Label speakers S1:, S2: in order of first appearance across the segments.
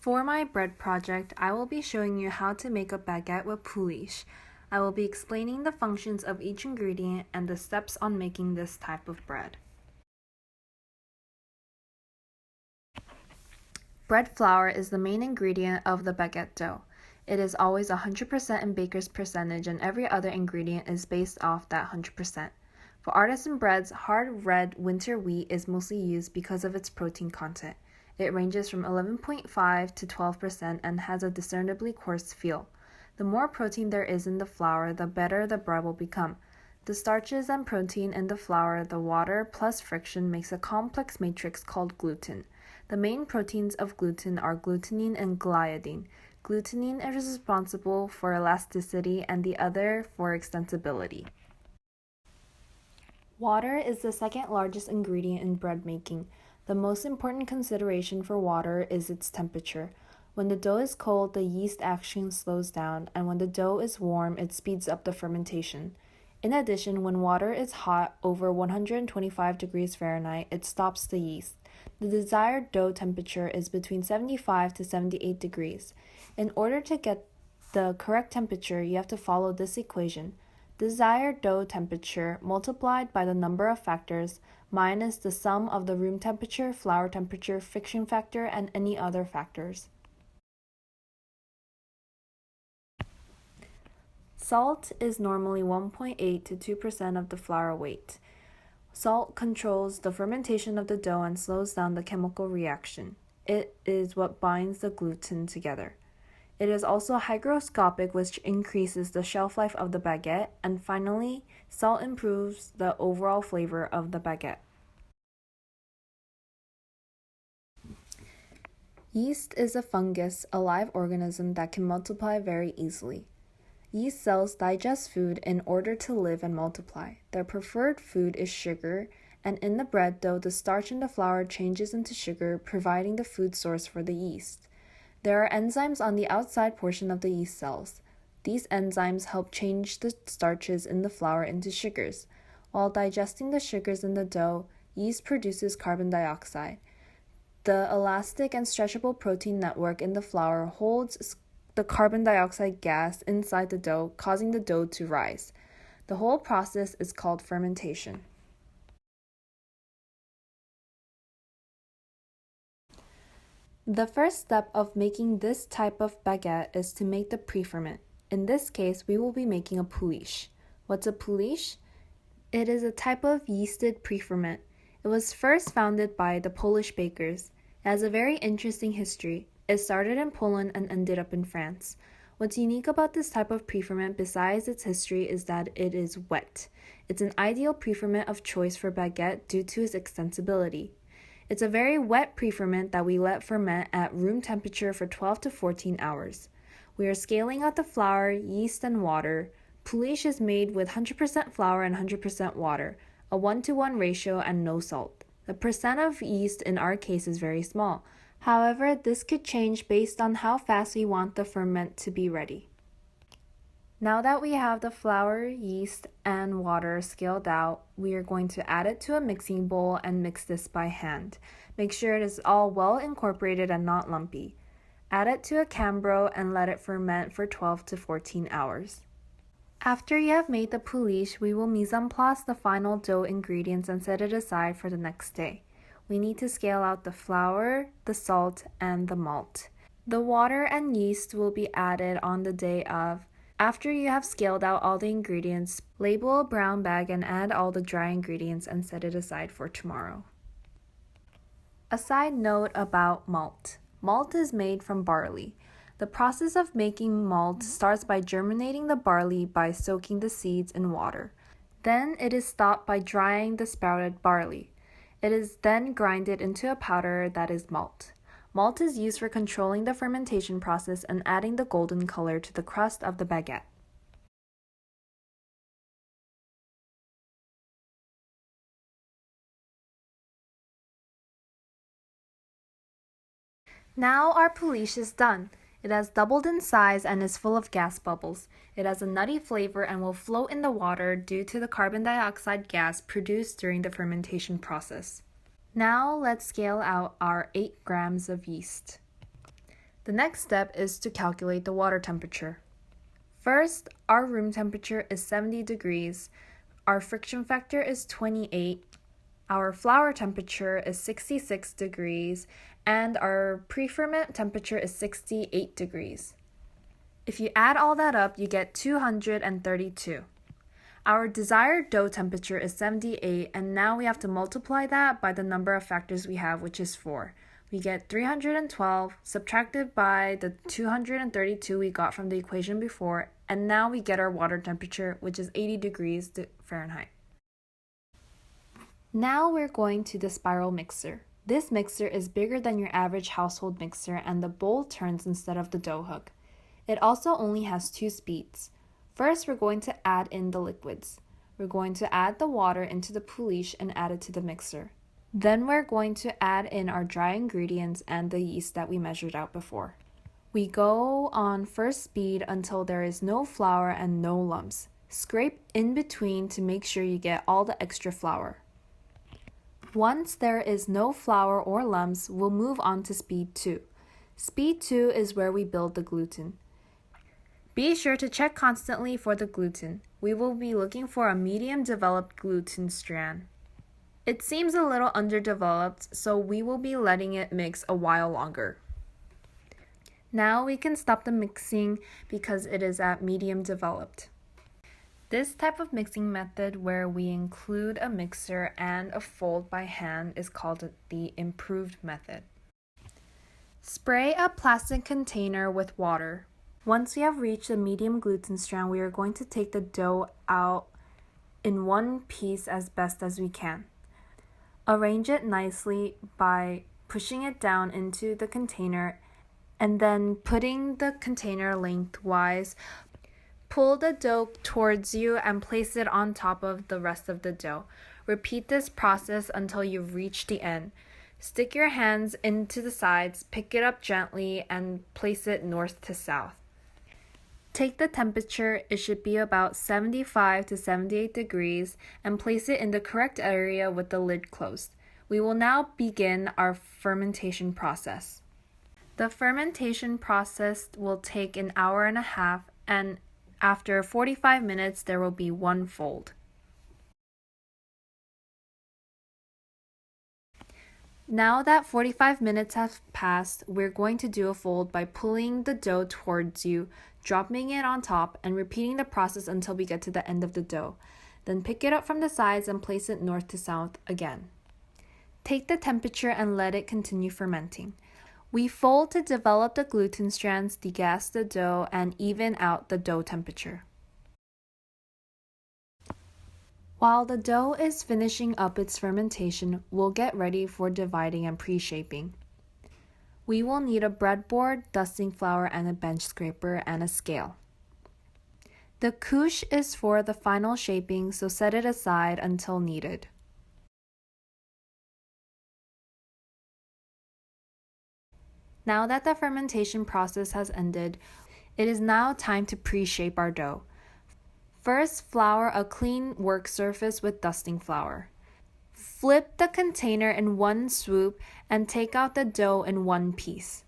S1: For my bread project, I will be showing you how to make a baguette with pouliche. I will be explaining the functions of each ingredient and the steps on making this type of bread. Bread flour is the main ingredient of the baguette dough. It is always 100% in baker's percentage, and every other ingredient is based off that 100%. For artisan breads, hard red winter wheat is mostly used because of its protein content. It ranges from 11.5 to 12% and has a discernibly coarse feel. The more protein there is in the flour, the better the bread will become. The starches and protein in the flour, the water plus friction makes a complex matrix called gluten. The main proteins of gluten are glutenine and gliadine. Glutenine is responsible for elasticity and the other for extensibility. Water is the second largest ingredient in bread making. The most important consideration for water is its temperature. When the dough is cold, the yeast action slows down, and when the dough is warm, it speeds up the fermentation. In addition, when water is hot, over 125 degrees Fahrenheit, it stops the yeast. The desired dough temperature is between 75 to 78 degrees. In order to get the correct temperature, you have to follow this equation. Desired dough temperature multiplied by the number of factors minus the sum of the room temperature, flour temperature, friction factor, and any other factors. Salt is normally 1.8 to 2% of the flour weight. Salt controls the fermentation of the dough and slows down the chemical reaction. It is what binds the gluten together. It is also hygroscopic, which increases the shelf life of the baguette, and finally, salt improves the overall flavor of the baguette. Yeast is a fungus, a live organism that can multiply very easily. Yeast cells digest food in order to live and multiply. Their preferred food is sugar, and in the bread dough, the starch in the flour changes into sugar, providing the food source for the yeast. There are enzymes on the outside portion of the yeast cells. These enzymes help change the starches in the flour into sugars. While digesting the sugars in the dough, yeast produces carbon dioxide. The elastic and stretchable protein network in the flour holds the carbon dioxide gas inside the dough, causing the dough to rise. The whole process is called fermentation. The first step of making this type of baguette is to make the pre-ferment. In this case, we will be making a pouliche. What's a pouliche? It is a type of yeasted pre-ferment. It was first founded by the Polish bakers. It has a very interesting history. It started in Poland and ended up in France. What's unique about this type of pre-ferment besides its history is that it is wet. It's an ideal pre-ferment of choice for baguette due to its extensibility. It's a very wet pre-ferment that we let ferment at room temperature for 12 to 14 hours. We are scaling out the flour, yeast, and water. Pouliche is made with 100% flour and 100% water, a 1-to-1 ratio, and no salt. The percent of yeast in our case is very small. However, this could change based on how fast we want the ferment to be ready. Now that we have the flour, yeast, and water scaled out, we are going to add it to a mixing bowl and mix this by hand. Make sure it is all well incorporated and not lumpy. Add it to a cambro and let it ferment for 12 to 14 hours. After you have made the pouliche, we will mise en place the final dough ingredients and set it aside for the next day. We need to scale out the flour, the salt, and the malt. The water and yeast will be added on the day of. After you have scaled out all the ingredients, label a brown bag and add all the dry ingredients and set it aside for tomorrow. A side note about malt. Malt is made from barley. The process of making malt starts by germinating the barley by soaking the seeds in water. Then it is stopped by drying the sprouted barley. It is then grinded into a powder that is malt. Malt is used for controlling the fermentation process and adding the golden color to the crust of the baguette. Now our pouliche is done. It has doubled in size and is full of gas bubbles. It has a nutty flavor and will float in the water due to the carbon dioxide gas produced during the fermentation process. Now let's scale out our 8 grams of yeast. The next step is to calculate the water temperature. First, our room temperature is 70 degrees, our friction factor is 28, our flour temperature is 66 degrees, and our pre-ferment temperature is 68 degrees. If you add all that up, you get 232. Our desired dough temperature is 78, and now we have to multiply that by the number of factors we have, which is 4. We get 312 subtracted by the 232 we got from the equation before, and now we get our water temperature, which is 80 degrees Fahrenheit. Now we're going to the spiral mixer. This mixer is bigger than your average household mixer, and the bowl turns instead of the dough hook. It also only has 2 speeds. First, we're going to add in the liquids. We're going to add the water into the pouliche and add it to the mixer. Then we're going to add in our dry ingredients and the yeast that we measured out before. We go on first speed until there is no flour and no lumps. Scrape in between to make sure you get all the extra flour. Once there is no flour or lumps, we'll move on to speed 2. Speed 2 is where we build the gluten. Be sure to check constantly for the gluten. We will be looking for a medium developed gluten strand. It seems a little underdeveloped, so we will be letting it mix a while longer. Now we can stop the mixing because it is at medium developed. This type of mixing method where we include a mixer and a fold by hand is called the improved method. Spray a plastic container with water. Once we have reached the medium gluten strand, we are going to take the dough out in one piece as best as we can. Arrange it nicely by pushing it down into the container and then putting the container lengthwise. Pull the dough towards you and place it on top of the rest of the dough. Repeat this process until you reach the end. Stick your hands into the sides, pick it up gently, and place it north to south. Take the temperature, it should be about 75 to 78 degrees, and place it in the correct area with the lid closed. We will now begin our fermentation process. The fermentation process will take an hour and a half, and after 45 minutes, there will be one fold. Now that 45 minutes have passed, we're going to do a fold by pulling the dough towards you, dropping it on top, and repeating the process until we get to the end of the dough. Then pick it up from the sides and place it north to south again. Take the temperature and let it continue fermenting. We fold to develop the gluten strands, degas the dough, and even out the dough temperature. While the dough is finishing up its fermentation, we'll get ready for dividing and pre-shaping. We will need a breadboard, dusting flour, and a bench scraper, and a scale. The couche is for the final shaping, so set it aside until needed. Now that the fermentation process has ended, it is now time to pre-shape our dough. First, flour a clean work surface with dusting flour. Flip the container in one swoop and take out the dough in one piece.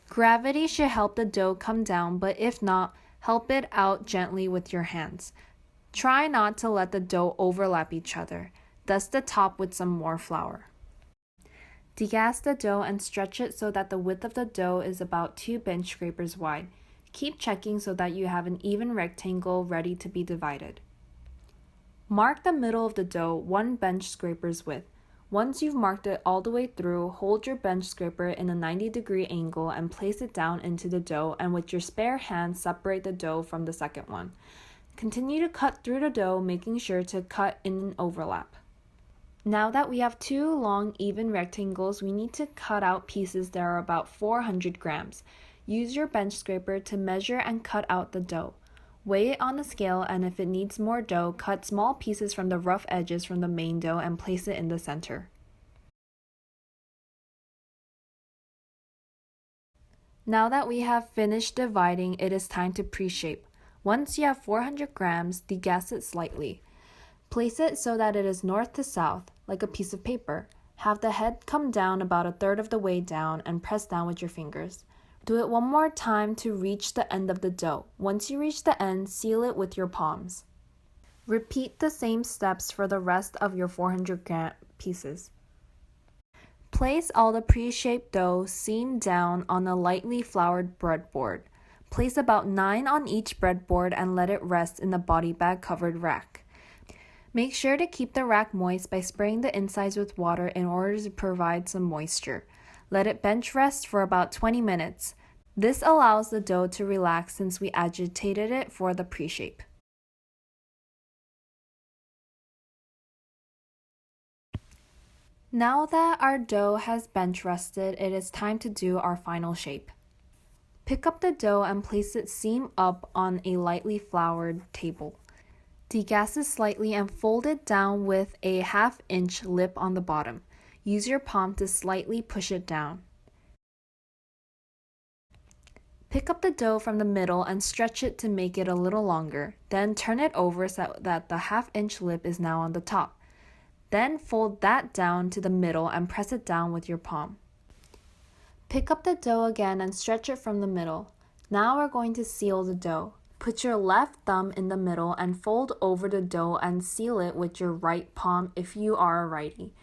S1: Gravity should help the dough come down, but if not, help it out gently with your hands. Try not to let the dough overlap each other. Dust the top with some more flour. Degas the dough and stretch it so that the width of the dough is about 2 bench scrapers wide. Keep checking so that you have an even rectangle ready to be divided. Mark the middle of the dough 1 bench scraper's width. Once you've marked it all the way through, hold your bench scraper in a 90-degree angle and place it down into the dough, and with your spare hand separate the dough from the second one. Continue to cut through the dough, making sure to cut in an overlap. Now that we have 2 long even rectangles, we need to cut out pieces that are about 400 grams. Use your bench scraper to measure and cut out the dough. Weigh it on a scale, and if it needs more dough, cut small pieces from the rough edges from the main dough and place it in the center. Now that we have finished dividing, it is time to pre-shape. Once you have 400 grams, degas it slightly. Place it so that it is north to south, like a piece of paper. Have the head come down about 1/3 of the way down and press down with your fingers. Do it one more time to reach the end of the dough. Once you reach the end, seal it with your palms. Repeat the same steps for the rest of your 400-gram pieces. Place all the pre-shaped dough seam down on a lightly floured breadboard. Place about 9 on each breadboard and let it rest in the body bag covered rack. Make sure to keep the rack moist by spraying the insides with water in order to provide some moisture. Let it bench rest for about 20 minutes. This allows the dough to relax since we agitated it for the pre-shape. Now that our dough has bench rested, it is time to do our final shape. Pick up the dough and place it seam up on a lightly floured table. Degas it slightly and fold it down with a 1/2 inch lip on the bottom. Use your palm to slightly push it down. Pick up the dough from the middle and stretch it to make it a little longer. Then turn it over so that the 1/2 inch lip is now on the top. Then fold that down to the middle and press it down with your palm. Pick up the dough again and stretch it from the middle. Now we're going to seal the dough. Put your left thumb in the middle and fold over the dough and seal it with your right palm if you are a righty.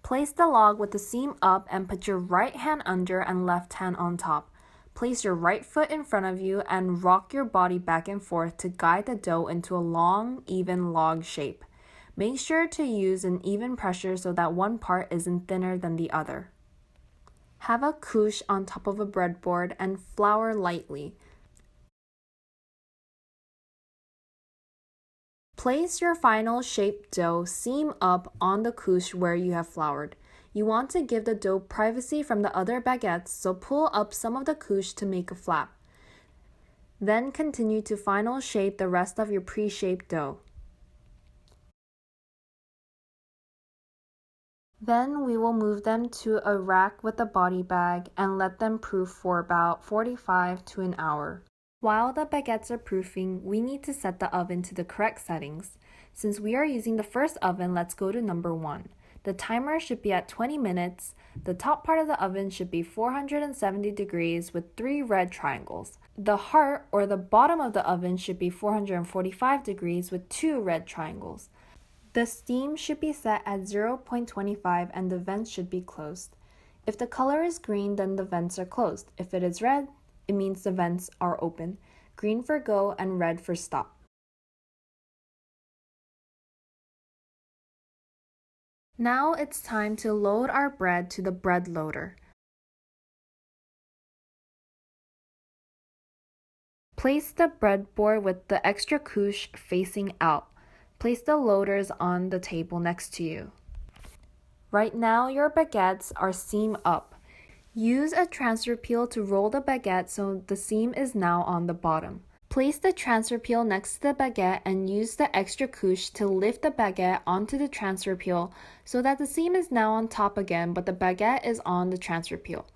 S1: Place the log with the seam up and put your right hand under and left hand on top. Place your right foot in front of you and rock your body back and forth to guide the dough into a long, even log shape. Make sure to use an even pressure so that one part isn't thinner than the other. Have a couche on top of a breadboard and flour lightly. Place your final shaped dough seam up on the couche where you have floured. You want to give the dough privacy from the other baguettes, so pull up some of the couche to make a flap. Then continue to final shape the rest of your pre-shaped dough. Then we will move them to a rack with a body bag and let them proof for about 45 to an hour. While the baguettes are proofing, we need to set the oven to the correct settings. Since we are using the first oven, let's go to number 1. The timer should be at 20 minutes. The top part of the oven should be 470 degrees with 3 red triangles. The heart or the bottom of the oven should be 445 degrees with 2 red triangles. The steam should be set at 0.25 and the vents should be closed. If the color is green, then the vents are closed. If it is red, it means the vents are open. Green for go and red for stop. Now it's time to load our bread to the bread loader. Place the breadboard with the extra couche facing out. Place the loaders on the table next to you. Right now, your baguettes are seam up. Use a transfer peel to roll the baguette so the seam is now on the bottom. Place the transfer peel next to the baguette and use the extra couche to lift the baguette onto the transfer peel so that the seam is now on top again, but the baguette is on the transfer peel.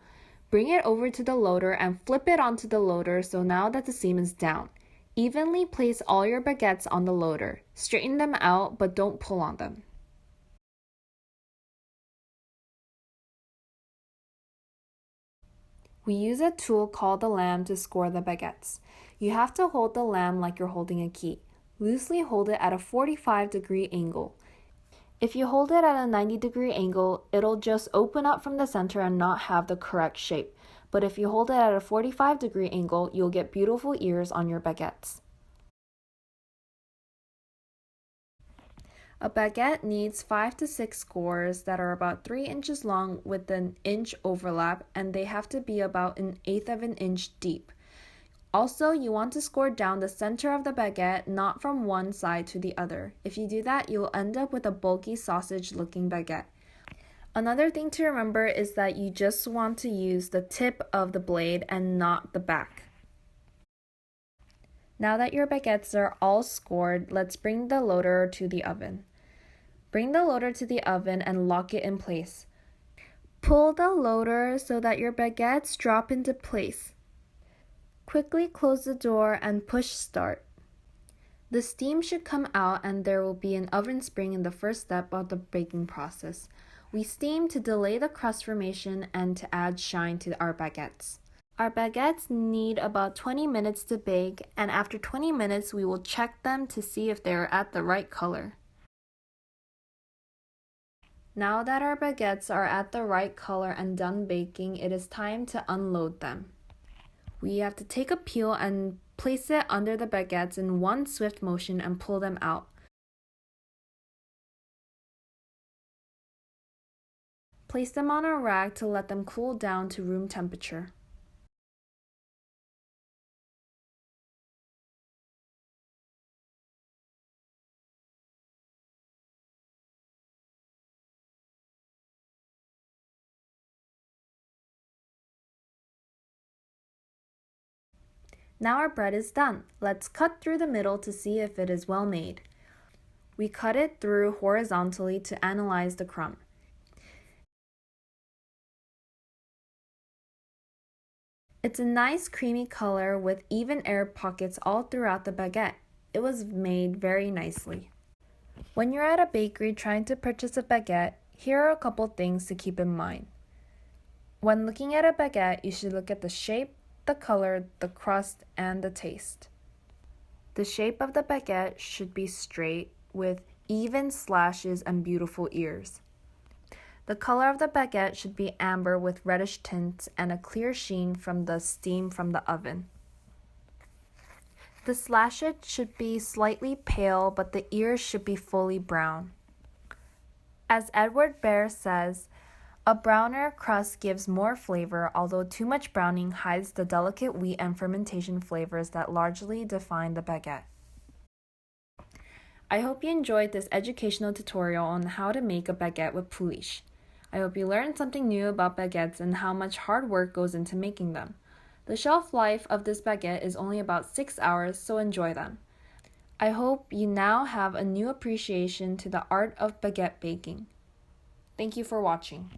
S1: Bring it over to the loader and flip it onto the loader so now that the seam is down. Evenly place all your baguettes on the loader. Straighten them out, but don't pull on them. We use a tool called the lamb to score the baguettes. You have to hold the lamb like you're holding a key. Loosely hold it at a 45-degree angle. If you hold it at a 90-degree angle, it'll just open up from the center and not have the correct shape. But if you hold it at a 45-degree angle, you'll get beautiful ears on your baguettes. A baguette needs 5 to 6 scores that are about 3 inches long with an inch overlap, and they have to be about 1/8 of an inch deep. Also, you want to score down the center of the baguette, not from one side to the other. If you do that, you'll end up with a bulky sausage-looking baguette. Another thing to remember is that you just want to use the tip of the blade and not the back. Now that your baguettes are all scored, let's bring the loader to the oven. Bring the loader to the oven and lock it in place. Pull the loader so that your baguettes drop into place. Quickly close the door and push start. The steam should come out and there will be an oven spring in the first step of the baking process. We steam to delay the crust formation and to add shine to our baguettes. Our baguettes need about 20 minutes to bake, and after 20 minutes we will check them to see if they are at the right color. Now that our baguettes are at the right color and done baking, it is time to unload them. We have to take a peel and place it under the baguettes in one swift motion and pull them out. Place them on a rack to let them cool down to room temperature. Now our bread is done. Let's cut through the middle to see if it is well made. We cut it through horizontally to analyze the crumb. It's a nice creamy color with even air pockets all throughout the baguette. It was made very nicely. When you're at a bakery trying to purchase a baguette, here are a couple things to keep in mind. When looking at a baguette, you should look at the shape, the color, the crust, and the taste. The shape of the baguette should be straight with even slashes and beautiful ears. The color of the baguette should be amber with reddish tints and a clear sheen from the steam from the oven. The slashes should be slightly pale, but the ears should be fully brown. As Edward Bear says, a browner crust gives more flavor, although too much browning hides the delicate wheat and fermentation flavors that largely define the baguette. I hope you enjoyed this educational tutorial on how to make a baguette with pouliche. I hope you learned something new about baguettes and how much hard work goes into making them. The shelf life of this baguette is only about 6 hours, so enjoy them. I hope you now have a new appreciation to the art of baguette baking. Thank you for watching.